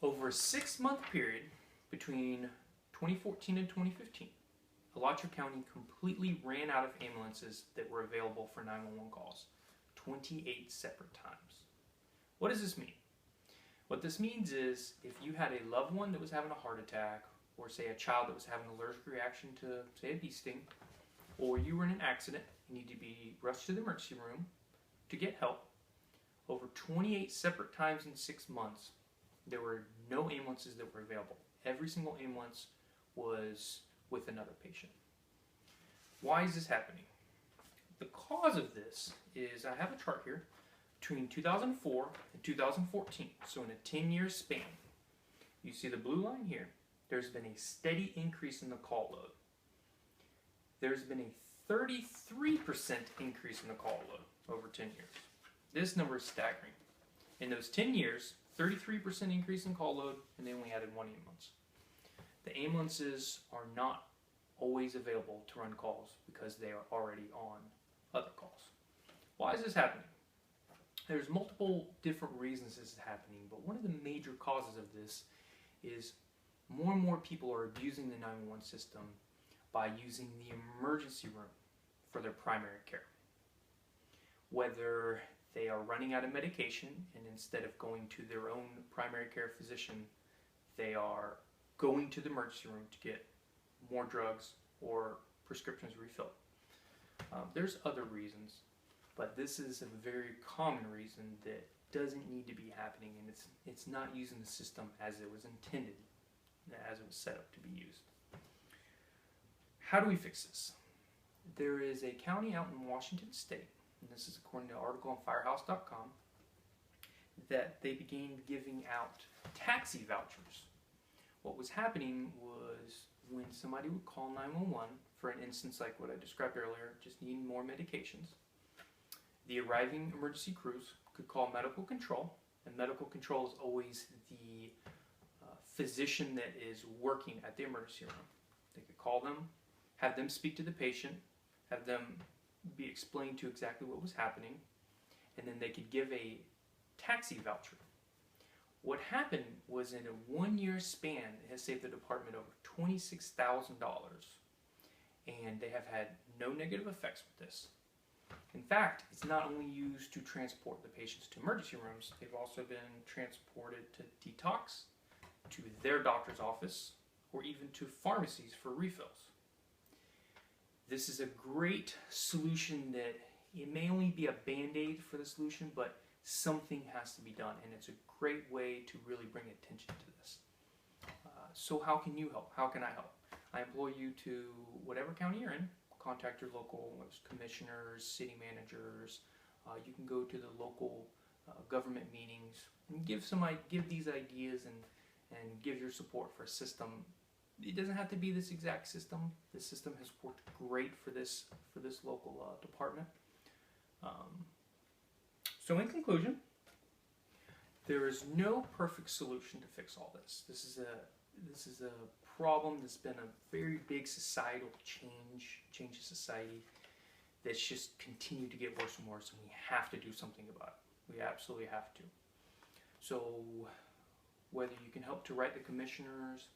Over a 6-month period between 2014 and 2015, Alachua County completely ran out of ambulances that were available for 911 calls, 28 separate times. What does this mean? What this means is if you had a loved one that was having a heart attack, or say a child that was having an allergic reaction to, say, a bee sting, or you were in an accident, you need to be rushed to the emergency room to get help, over 28 separate times in 6 months, there were no ambulances that were available. Every single ambulance was with another patient. Why is this happening? The cause of this is, I have a chart here, between 2004 and 2014, so in a 10-year span. You see the blue line here, there's been a steady increase in the call load. There's been a 33% increase in the call load over 10 years. This number is staggering. In those 10 years, 33% increase in call load, and they only added 1 ambulance. The ambulances are not always available to run calls because they are already on other calls. Why is this happening? There's multiple different reasons this is happening, but one of the major causes of this is more and more people are abusing the 911 system by using the emergency room for their primary care. Whether they are running out of medication and instead of going to their own primary care physician, they are going to the emergency room to get more drugs or prescriptions refilled. There's other reasons, but this is a very common reason that doesn't need to be happening, and it's not using the system as it was intended, as it was set up to be used. How do we fix this? There is a county out in Washington State, and this is according to an article on firehouse.com, that they began giving out taxi vouchers. What was happening was when somebody would call 911 for an instance like what I described earlier, just needing more medications, the arriving emergency crews could call medical control, and medical control is always the physician that is working at the emergency room. They could call them, have them speak to the patient, have them be explained to exactly what was happening, and then they could give a taxi voucher. What happened was in a 1-year span, it has saved the department over $26,000, and they have had no negative effects with this. In fact, it's not only used to transport the patients to emergency rooms, they've also been transported to detox, to their doctor's office, or even to pharmacies for refills. This is a great solution that it may only be a band-aid for the solution, but something has to be done, and it's a great way to really bring attention to this. So how can you help? How can I help? I implore you to, whatever county you're in, contact your local commissioners, city managers. You can go to the local government meetings and give these ideas and give your support for a system. It doesn't have to be this exact system. This system has worked great for this local department. So in conclusion, there is no perfect solution to fix all this. This is a problem that's been a very big societal change in society that's just continued to get worse and worse, and we have to do something about it. We absolutely have to. So whether you can help to write the commissioners,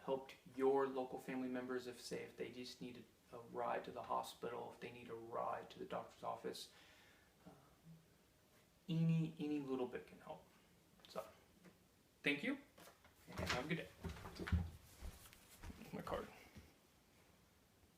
help your local family members if they just need a ride to the hospital, if they need a ride to the doctor's office, any little bit can help. So thank you, and have a good day.